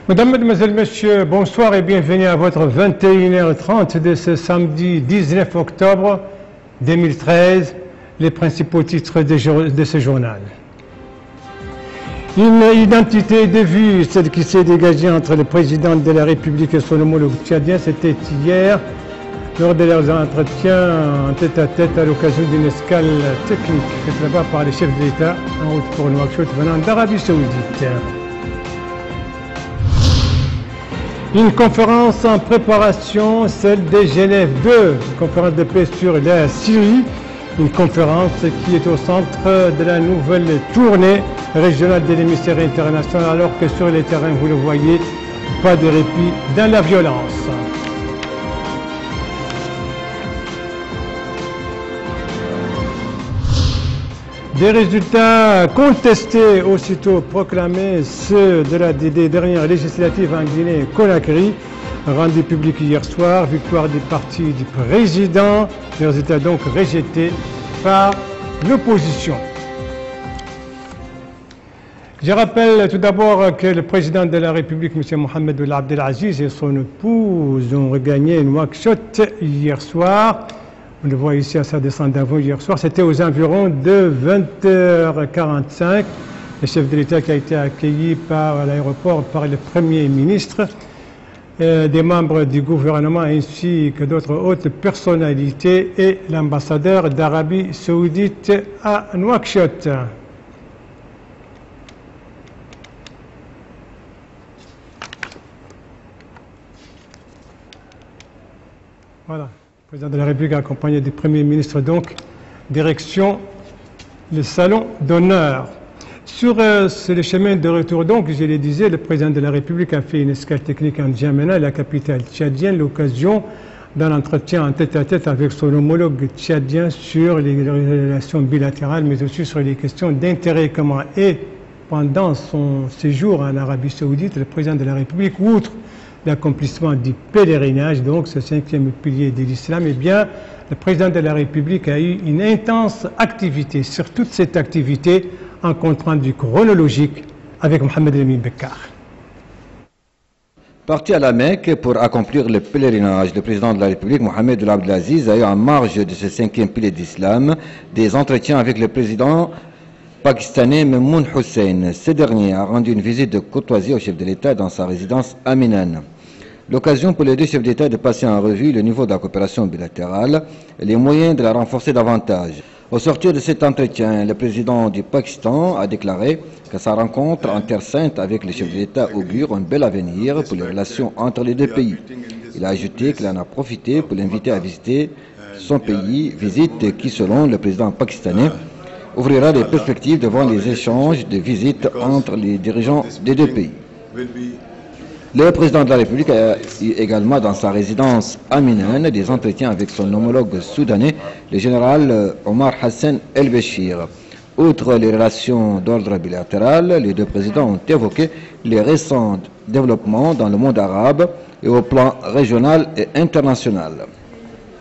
Mesdames, Mesdemoiselles, Messieurs, bonsoir et bienvenue à votre 21h30 de ce samedi 19 octobre 2013, les principaux titres de ce journal. Une identité de vue, celle qui s'est dégagée entre le président de la République et son homologue tchadien, c'était hier, lors de leurs entretiens en tête-à-tête à l'occasion d'une escale technique faite là-bas par les chefs de l'État en route pour Nouakchott venant d'Arabie Saoudite. Une conférence en préparation, celle de Genève 2, une conférence de paix sur la Syrie, une conférence qui est au centre de la nouvelle tournée régionale de l'émissaire international, alors que sur les terrains, vous le voyez, pas de répit dans la violence. Des résultats contestés, aussitôt proclamés, ceux des dernières législatives en Guinée-Conakry, rendus publics hier soir, victoire du parti du président, les résultats donc rejetés par l'opposition. Je rappelle tout d'abord que le président de la République, M. Mohamed Ould Abdelaziz, et son épouse ont regagné Nouakchott hier soir. On le voit ici à sa descente d'avion hier soir. C'était aux environs de 20h45. Le chef de l'État qui a été accueilli par l'aéroport par le Premier ministre, des membres du gouvernement ainsi que d'autres hautes personnalités et l'ambassadeur d'Arabie Saoudite à Nouakchott. Voilà. Le président de la République accompagné du Premier ministre, donc, direction le salon d'honneur. Sur le chemin de retour, donc, je le disais, le président de la République a fait une escale technique en N'Djamena, la capitale tchadienne, l'occasion d'un entretien en tête-à-tête avec son homologue tchadien sur les relations bilatérales, mais aussi sur les questions d'intérêt commun. Et pendant son séjour en Arabie Saoudite, le président de la République, outre l'accomplissement du pèlerinage, donc ce 5e pilier de l'islam, eh bien, le président de la République a eu une intense activité. Sur toute cette activité, un compte rendu chronologique avec Mohamed Lamine Bekkar. Parti à la Mecque pour accomplir le pèlerinage, le président de la République, Mohamed Ould Abdelaziz, a eu en marge de ce 5e pilier d'islam des entretiens avec le président pakistanais Mehmoon Hussein. Ce dernier a rendu une visite de courtoisie au chef de l'État dans sa résidence à Minan. L'occasion pour les deux chefs d'État de passer en revue le niveau de la coopération bilatérale et les moyens de la renforcer davantage. Au sortir de cet entretien, le président du Pakistan a déclaré que sa rencontre en Terre Sainte avec le chef de l'État augure un bel avenir pour les relations entre les deux pays. Il a ajouté qu'il en a profité pour l'inviter à visiter son pays, visite qui, selon le président pakistanais, ouvrira des perspectives devant les échanges de visites entre les dirigeants des deux pays. Le président de la République a eu également dans sa résidence à Minan des entretiens avec son homologue soudanais, le général Omar Hassan El-Béchir. Outre les relations d'ordre bilatéral, les deux présidents ont évoqué les récents développements dans le monde arabe et au plan régional et international.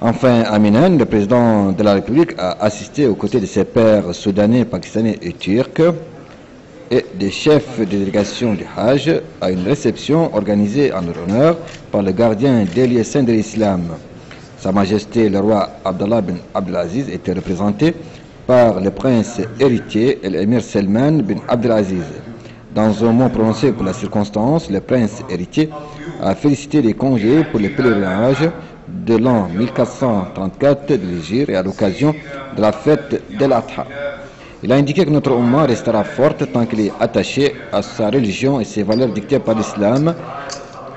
Enfin, à Minan, le président de la République a assisté aux côtés de ses pairs soudanais, pakistanais et turcs et des chefs de délégation du Hajj à une réception organisée en leur honneur par le gardien des lieux saints de l'islam. Sa Majesté le roi Abdallah bin Abdelaziz était représenté par le prince héritier et l'émir Salman bin Abdelaziz. Dans un mot prononcé pour la circonstance, le prince héritier a félicité les congés pour le pèlerinage de l'an 1434 de l'Hégire et à l'occasion de la fête de l'Adha. Il a indiqué que notre Ummah restera forte tant qu'il est attaché à sa religion et ses valeurs dictées par l'islam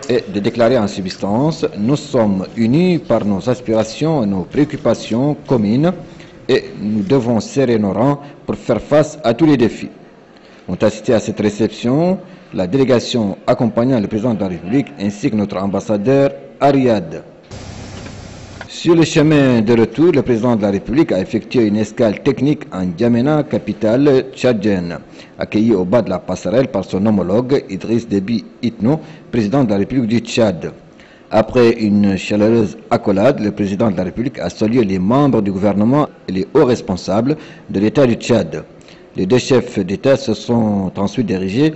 et de déclarer en substance: nous sommes unis par nos aspirations et nos préoccupations communes et nous devons serrer nos rangs pour faire face à tous les défis. Ont assisté à cette réception la délégation accompagnant le président de la République ainsi que notre ambassadeur à Riyad. Sur le chemin de retour, le président de la République a effectué une escale technique en N'Djamena, capitale tchadienne, accueilli au bas de la passerelle par son homologue Idriss Déby Itno, président de la République du Tchad. Après une chaleureuse accolade, le président de la République a salué les membres du gouvernement et les hauts responsables de l'État du Tchad. Les deux chefs d'État se sont ensuite dirigés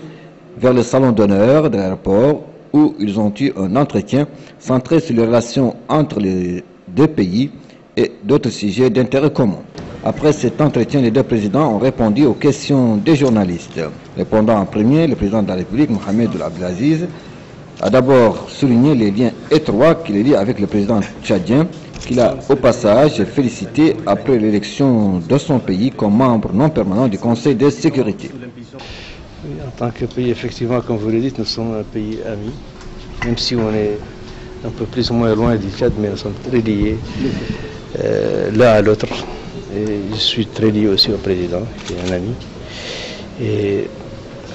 vers le salon d'honneur de l'aéroport où ils ont eu un entretien centré sur les relations entre les deux pays et d'autres sujets d'intérêt commun. Après cet entretien, les deux présidents ont répondu aux questions des journalistes. Répondant en premier, le président de la République, Mohamed Abdelaziz, a d'abord souligné les liens étroits qui les lient avec le président tchadien, qu'il a au passage félicité après l'élection de son pays comme membre non permanent du Conseil de sécurité. Oui, en tant que pays, effectivement, comme vous le dites, nous sommes un pays ami, même si on est un peu plus ou moins loin du Tchad, mais nous sommes très liés l'un à l'autre. Et je suis très lié aussi au président, qui est un ami. Et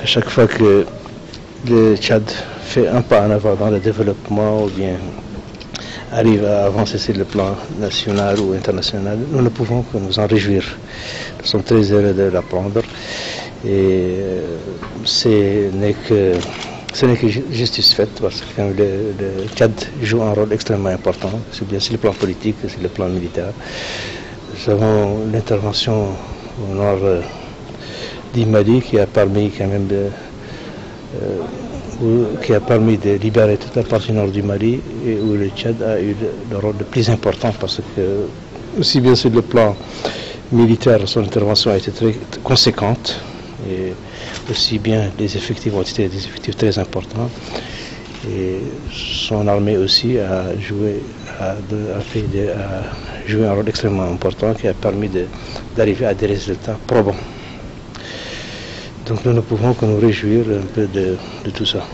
à chaque fois que le Tchad fait un pas en avant dans le développement ou bien arrive à avancer sur le plan national ou international, nous ne pouvons que nous en réjouir. Nous sommes très heureux de l'apprendre et ce n'est que justice faite parce que le Tchad joue un rôle extrêmement important, c'est bien sur le plan politique que sur le plan militaire. Nous avons l'intervention au nord du Mali qui a permis quand même de libérer toute la partie nord du Mali et où le Tchad a eu le rôle le plus important parce que, aussi bien sur le plan militaire, son intervention a été très conséquente et aussi bien les effectifs ont été des effectifs très importants et son armée aussi a joué un rôle extrêmement important qui a permis d'arriver à des résultats probants. Donc nous ne pouvons que nous réjouir un peu de tout ça.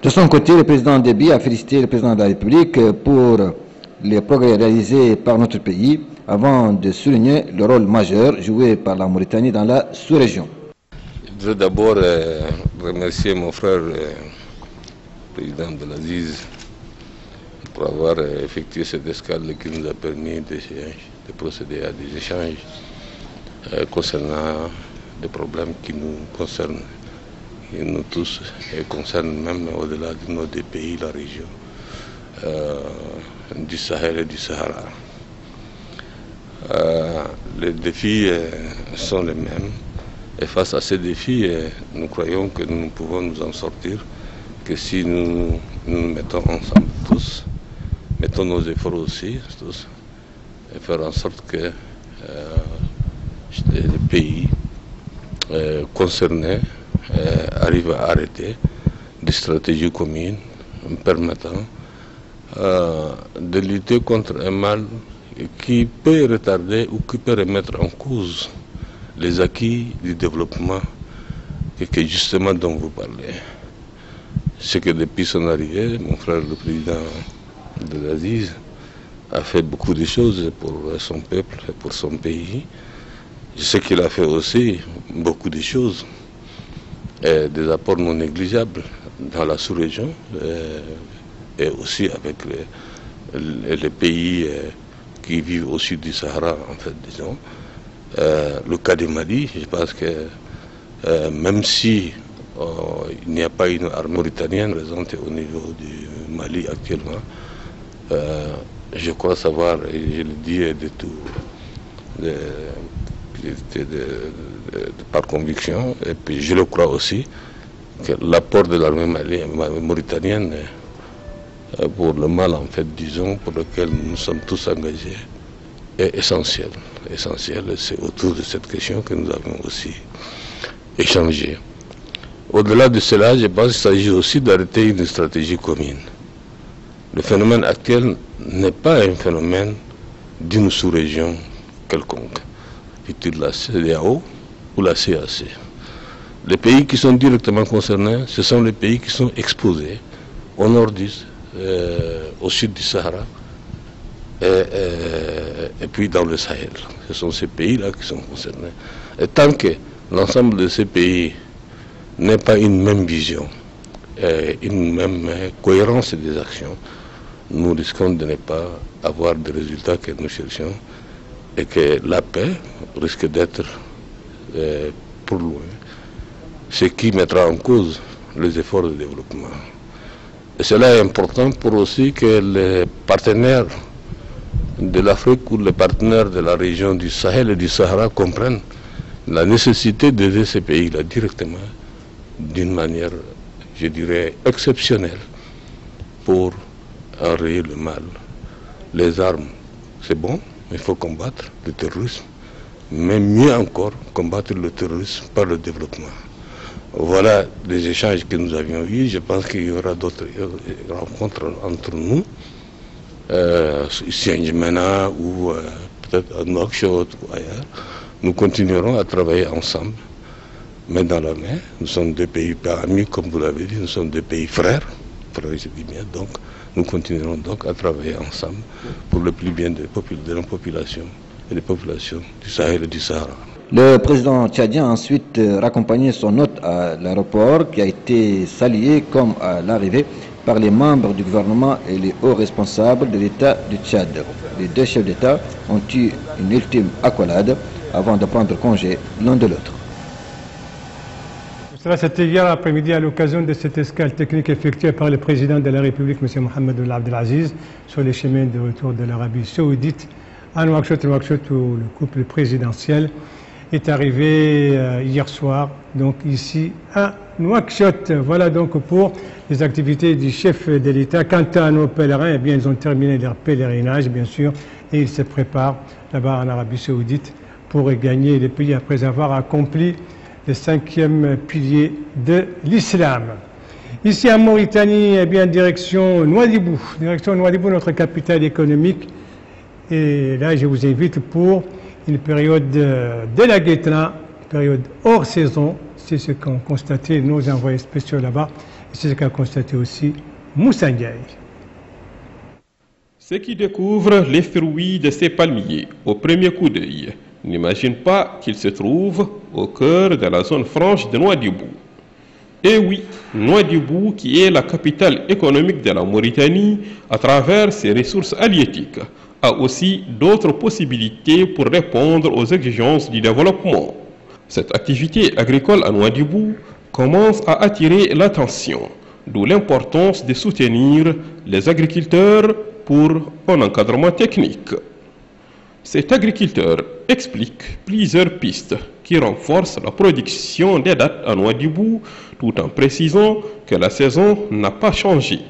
De son côté, le président Déby a félicité le président de la République pour les progrès réalisés par notre pays avant de souligner le rôle majeur joué par la Mauritanie dans la sous-région. Je veux d'abord remercier mon frère, le président Abdelaziz, pour avoir effectué cette escale qui nous a permis de procéder à des échanges concernant des problèmes qui nous concernent, et nous tous, et concernent même au-delà de nos deux pays, la région du Sahel et du Sahara. Les défis sont les mêmes et face à ces défis, nous croyons que nous ne pouvons nous en sortir que si nous nous mettons ensemble tous, mettons nos efforts aussi tous, et faire en sorte que les pays concernés arrivent à arrêter des stratégies communes permettant de lutter contre un mal qui peut retarder ou qui peut remettre en cause les acquis du développement que justement dont vous parlez. C'est que depuis son arrivée, mon frère le président Abdelaziz a fait beaucoup de choses pour son peuple et pour son pays. Je sais qu'il a fait aussi beaucoup de choses, et des apports non négligeables dans la sous-région et aussi avec les pays qui vivent au sud du Sahara, en fait, disons. Le cas du Mali, je pense que même si il n'y a pas une armée mauritanienne présente au niveau du Mali actuellement, je crois savoir, et je le dis par conviction, et puis je le crois aussi, que l'apport de l'armée mauritanienne pour le mal, en fait, disons, pour lequel nous sommes tous engagés, est essentiel. Essentiel, c'est autour de cette question que nous avons aussi échangé. Au-delà de cela, je pense qu'il s'agit aussi d'arrêter une stratégie commune. Le phénomène actuel n'est pas un phénomène d'une sous-région quelconque, fût-il la CEDEAO ou la CAC. Les pays qui sont directement concernés, ce sont les pays qui sont exposés au nord au sud du Sahara et puis dans le Sahel. Ce sont ces pays-là qui sont concernés. Et tant que l'ensemble de ces pays n'est pas une même vision, une même cohérence des actions, nous risquons de ne pas avoir des résultats que nous cherchons et que la paix risque d'être pour loin, ce qui mettra en cause les efforts de développement. Et cela est important pour aussi que les partenaires de l'Afrique ou les partenaires de la région du Sahel et du Sahara comprennent la nécessité d'aider ces pays-là directement d'une manière, je dirais, exceptionnelle pour enrayer le mal. Les armes, c'est bon, mais il faut combattre le terrorisme, mais mieux encore, combattre le terrorisme par le développement. Voilà les échanges que nous avions eus. Je pense qu'il y aura d'autres rencontres entre nous, ici à N'Djamena ou peut-être à Nouakchott ou ailleurs. Nous continuerons à travailler ensemble, main dans la main. Nous sommes deux pays pas amis, comme vous l'avez dit, nous sommes deux pays frères, je dis bien. Donc, nous continuerons donc à travailler ensemble pour le plus bien de nos populations et des populations du Sahel et du Sahara. Le président tchadien a ensuite raccompagné son hôte à l'aéroport qui a été salué comme à l'arrivée par les membres du gouvernement et les hauts responsables de l'État du Tchad. Les deux chefs d'État ont eu une ultime accolade avant de prendre congé l'un de l'autre. Cela, c'était hier après-midi à l'occasion de cette escale technique effectuée par le président de la République, M. Mohamed Abdelaziz, sur les chemins de retour de l'Arabie Saoudite à Nouakchott, où le couple présidentiel est arrivé hier soir, donc ici à Nouakchott. Voilà donc pour les activités du chef de l'État. Quant à nos pèlerins, eh bien, ils ont terminé leur pèlerinage, bien sûr, et ils se préparent là-bas en Arabie Saoudite pour gagner le pays après avoir accompli le 5e pilier de l'islam. Ici en Mauritanie, eh bien, direction Nouadhibou, notre capitale économique. Et là, je vous invite pour une période de la Guetna, période hors saison. C'est ce qu'ont constaté nos envoyés spéciaux là-bas. Et c'est ce qu'a constaté aussi Moussa Ndiaye. Ceux qui découvrent les fruits de ces palmiers au premier coup d'œil n'imaginent pas qu'ils se trouvent au cœur de la zone franche de Nouadhibou. Et oui, Nouadhibou, qui est la capitale économique de la Mauritanie à travers ses ressources halieutiques, a aussi d'autres possibilités pour répondre aux exigences du développement. Cette activité agricole à Nouadhibou commence à attirer l'attention, d'où l'importance de soutenir les agriculteurs pour un encadrement technique. Cet agriculteur explique plusieurs pistes qui renforcent la production des dattes à Nouadhibou tout en précisant que la saison n'a pas changé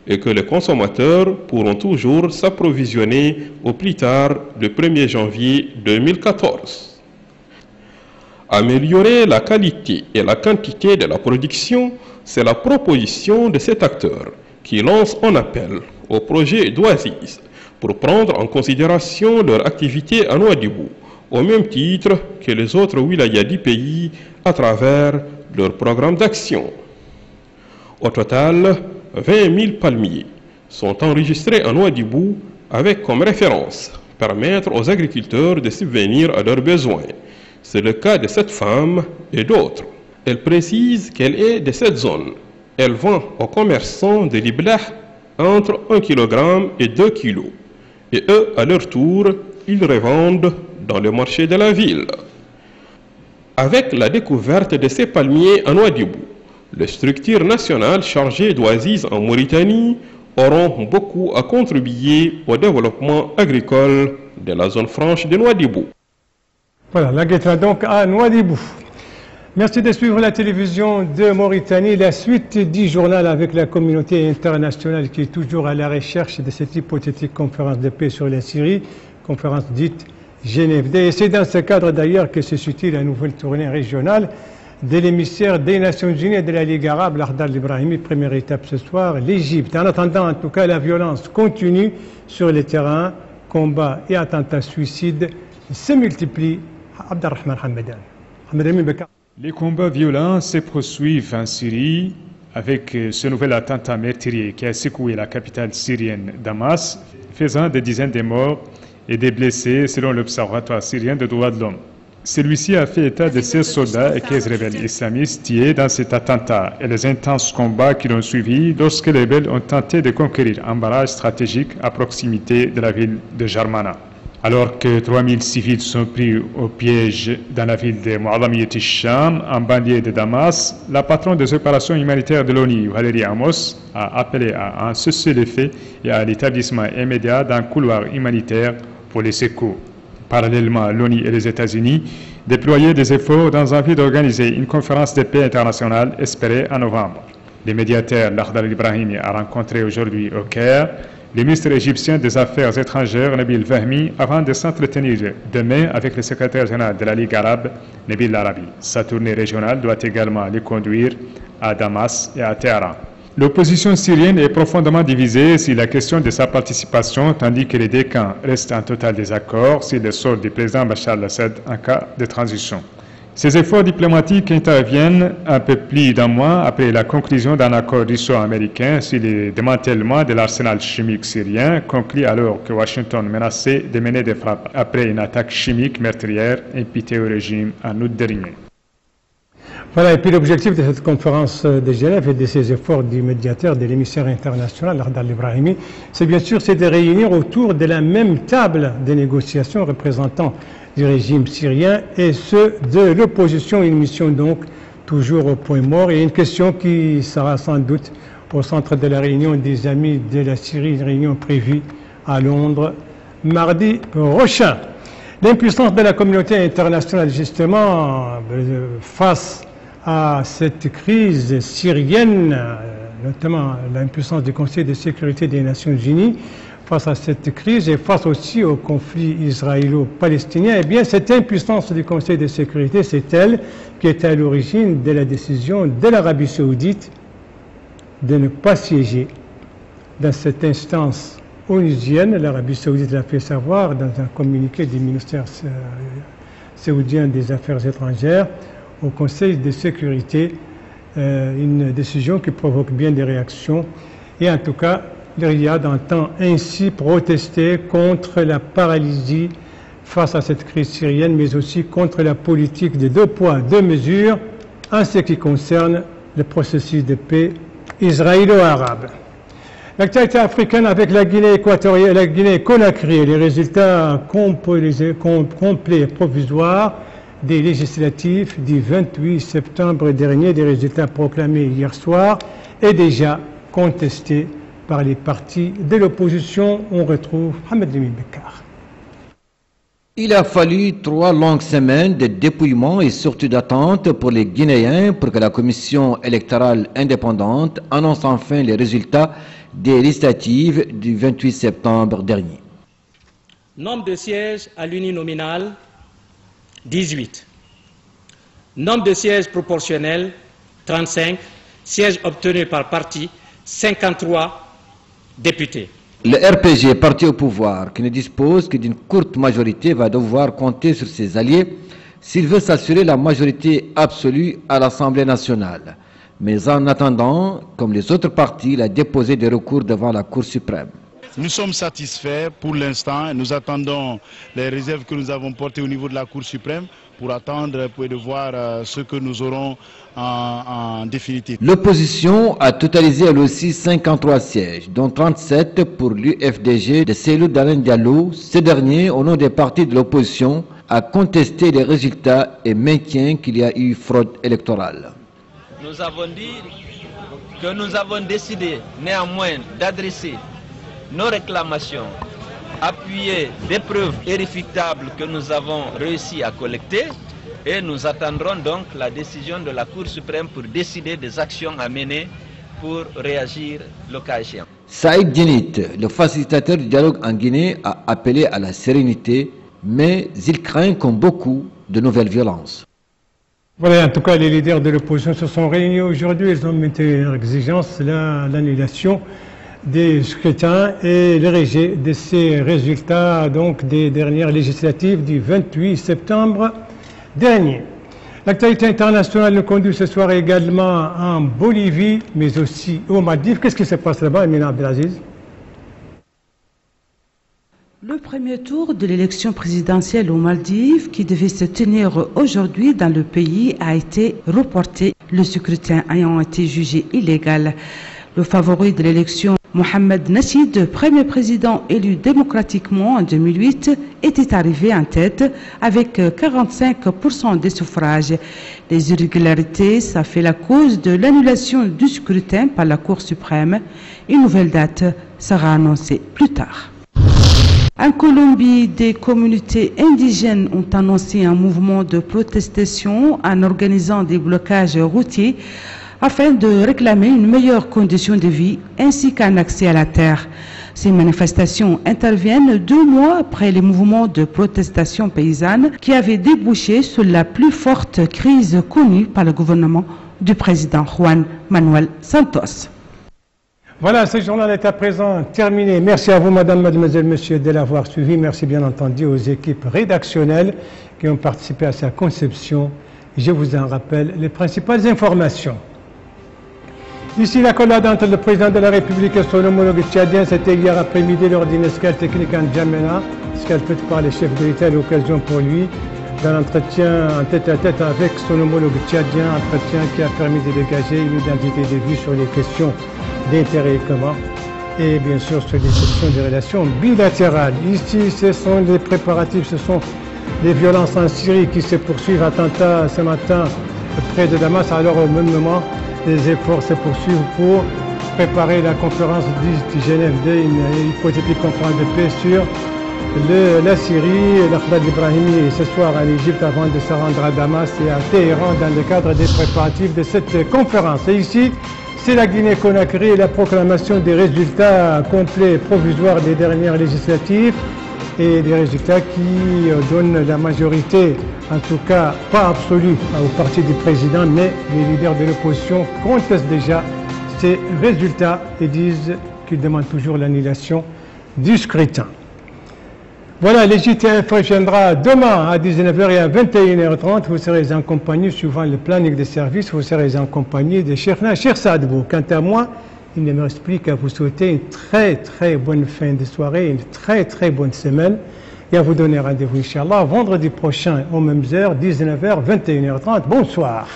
et que les consommateurs pourront toujours s'approvisionner au plus tard le 1er janvier 2014. Améliorer la qualité et la quantité de la production, c'est la proposition de cet acteur qui lance un appel au projet d'Oasis pour prendre en considération leur activité à Nouadhibou, au même titre que les autres wilayas du pays à travers leur programme d'action. Au total, 20 000 palmiers sont enregistrés à Nouadhibou avec comme référence permettre aux agriculteurs de subvenir à leurs besoins. C'est le cas de cette femme et d'autres. Elle précise qu'elle est de cette zone. Elle vend aux commerçants de Liblah entre 1 kg et 2 kg. Et eux, à leur tour, ils revendent dans le marché de la ville. Avec la découverte de ces palmiers à Nouadhibou, les structures nationales chargées d'Oasis en Mauritanie auront beaucoup à contribuer au développement agricole de la zone franche de Nouadhibou. Voilà, la Guetna donc à Nouadhibou. Merci de suivre la télévision de Mauritanie. La suite du journal avec la communauté internationale qui est toujours à la recherche de cette hypothétique conférence de paix sur la Syrie, conférence dite Genève. Et c'est dans ce cadre d'ailleurs que se situe la nouvelle tournée régionale de l'émissaire des Nations Unies et de la Ligue arabe, Lahdar Ibrahimi. Première étape ce soir, l'Égypte. En attendant, en tout cas, la violence continue sur le terrain. Combats et attentats suicides se multiplient. Abdelrahman Hamdan. Les combats violents se poursuivent en Syrie avec ce nouvel attentat meurtrier qui a secoué la capitale syrienne Damas, faisant des dizaines de morts et des blessés selon l'Observatoire syrien des droits de l'homme. Celui-ci a fait état de 16 soldats et 15 rebelles islamistes tués dans cet attentat et les intenses combats qui l'ont suivi lorsque les rebelles ont tenté de conquérir un barrage stratégique à proximité de la ville de Jarmana. Alors que 3000 civils sont pris au piège dans la ville de Mouadamiyat al-Sham, en banlieue de Damas, la patronne des opérations humanitaires de l'ONU, Valérie Amos, a appelé à un cessez-le-feu et à l'établissement immédiat d'un couloir humanitaire pour les secours. Parallèlement, l'ONU et les États-Unis déployer des efforts dans un but d'organiser une conférence de paix internationale espérée en novembre. Le médiateur Lakhdar Ibrahimi a rencontré aujourd'hui au Caire le ministre égyptien des Affaires étrangères Nabil Fahmi avant de s'entretenir demain avec le secrétaire général de la Ligue arabe Nabil Arabi. Sa tournée régionale doit également le conduire à Damas et à Téhéran. L'opposition syrienne est profondément divisée sur la question de sa participation, tandis que les deux camps restent en total désaccord sur le sort du président Bachar al-Assad en cas de transition. Ces efforts diplomatiques interviennent un peu plus d'un mois après la conclusion d'un accord russo-américain sur le démantèlement de l'arsenal chimique syrien, conclu alors que Washington menaçait de mener des frappes après une attaque chimique meurtrière imputée au régime en août dernier. Voilà, et puis l'objectif de cette conférence de Genève et de ces efforts du médiateur, de l'émissaire international, Lakhdar Ibrahimi, c'est bien sûr de réunir autour de la même table de négociations représentant du régime syrien et ceux de l'opposition, une mission donc toujours au point mort et une question qui sera sans doute au centre de la réunion des amis de la Syrie, une réunion prévue à Londres mardi prochain. L'impuissance de la communauté internationale justement face à cette crise syrienne, notamment l'impuissance du Conseil de sécurité des Nations Unies, face à cette crise et face aussi au conflit israélo-palestinien, eh bien cette impuissance du Conseil de sécurité, c'est elle qui est à l'origine de la décision de l'Arabie saoudite de ne pas siéger dans cette instance onusienne. L'Arabie saoudite l'a fait savoir dans un communiqué du ministère saoudien des Affaires étrangères au Conseil de sécurité, une décision qui provoque bien des réactions et en tout cas le Riyad entend ainsi protester contre la paralysie face à cette crise syrienne, mais aussi contre la politique de 2 poids, 2 mesures en ce qui concerne le processus de paix israélo-arabe. L'actualité africaine avec la Guinée équatoriale et la Guinée-Conakry, les résultats complets et provisoires des législatives du 28 septembre dernier, des résultats proclamés hier soir et déjà contestés par les partis de l'opposition. On retrouve Mohamed Lemine Bekar. Il a fallu 3 longues semaines de dépouillement et surtout d'attente pour les Guinéens pour que la commission électorale indépendante annonce enfin les résultats des législatives du 28 septembre dernier. Nombre de sièges à l'uninominal, 18. Nombre de sièges proportionnels, 35. Sièges obtenus par parti, 53 députés. Le RPG, parti au pouvoir, qui ne dispose que d'une courte majorité, va devoir compter sur ses alliés s'il veut s'assurer la majorité absolue à l'Assemblée nationale. Mais en attendant, comme les autres partis, il a déposé des recours devant la Cour suprême. Nous sommes satisfaits pour l'instant. Nous attendons les réserves que nous avons portées au niveau de la Cour suprême pour attendre et de voir ce que nous aurons en définitive. L'opposition a totalisé elle aussi 53 sièges, dont 37 pour l'UFDG de Cellou Dalein Diallo. Ce dernier, au nom des partis de l'opposition, a contesté les résultats et maintient qu'il y a eu fraude électorale. Nous avons dit que nous avons décidé néanmoins d'adresser nos réclamations appuyées des preuves irréfutables que nous avons réussi à collecter et nous attendrons donc la décision de la Cour suprême pour décider des actions à mener pour réagir le cas échéant. Saïd Djenit, le facilitateur du dialogue en Guinée, a appelé à la sérénité, mais il craint comme beaucoup de nouvelles violences. Voilà, en tout cas, les leaders de l'opposition se sont réunis aujourd'hui. Ils ont mis leur exigence, l'annulation des scrutins et le rejet de ces résultats donc des dernières législatives du 28 septembre dernier. L'actualité internationale nous conduit ce soir également en Bolivie, mais aussi aux Maldives. Qu'est-ce qui se passe là-bas, Amina Abdelaziz? Le premier tour de l'élection présidentielle aux Maldives, qui devait se tenir aujourd'hui dans le pays, a été reporté, le scrutin ayant été jugé illégal. Le favori de l'élection, Mohamed Nasheed, premier président élu démocratiquement en 2008, était arrivé en tête avec 45% des suffrages. Les irrégularités, ça fait la cause de l'annulation du scrutin par la Cour suprême. Une nouvelle date sera annoncée plus tard. En Colombie, des communautés indigènes ont annoncé un mouvement de protestation en organisant des blocages routiers afin de réclamer une meilleure condition de vie ainsi qu'un accès à la terre. Ces manifestations interviennent 2 mois après les mouvements de protestation paysanne qui avaient débouché sur la plus forte crise connue par le gouvernement du président Juan Manuel Santos. Voilà, ce journal est à présent terminé. Merci à vous, madame, mademoiselle, monsieur, de l'avoir suivi. Merci bien entendu aux équipes rédactionnelles qui ont participé à sa conception. Je vous en rappelle les principales informations. Ici, l'accolade entre le président de la République et son homologue tchadien, c'était hier après-midi lors d'une escale technique en Djamena, escale faite par les chefs de l'État à l'occasion pour lui d'un entretien en tête-à-tête avec son homologue tchadien, entretien qui a permis de dégager une identité de vue sur les questions d'intérêt commun et bien sûr sur les questions des relations bilatérales. Ici, ce sont les préparatifs, ce sont les violences en Syrie qui se poursuivent. Attentat ce matin près de Damas, alors au même moment, les efforts se poursuivent pour préparer la conférence de Genève 2, une hypothétique conférence de paix sur la Syrie, l'Akhdad Ibrahimi ce soir en Égypte avant de se rendre à Damas et à Téhéran dans le cadre des préparatifs de cette conférence. Et ici, c'est la Guinée-Conakry et la proclamation des résultats complets et provisoires des dernières législatives et des résultats qui donnent la majorité, en tout cas pas absolue, au parti du président, mais les leaders de l'opposition contestent déjà ces résultats et disent qu'ils demandent toujours l'annulation du scrutin. Voilà, les JTF reviendra demain à 19h et à 21h30. Vous serez en compagnie, suivant le planning de service, vous serez en compagnie de Cheikhna Cheikh Saad Bou. Quant à moi, il ne me reste plus qu'à vous souhaiter une très bonne fin de soirée, une très bonne semaine. Et à vous donner rendez-vous, Inch'Allah, vendredi prochain aux mêmes heures, 19h, 21h30. Bonsoir.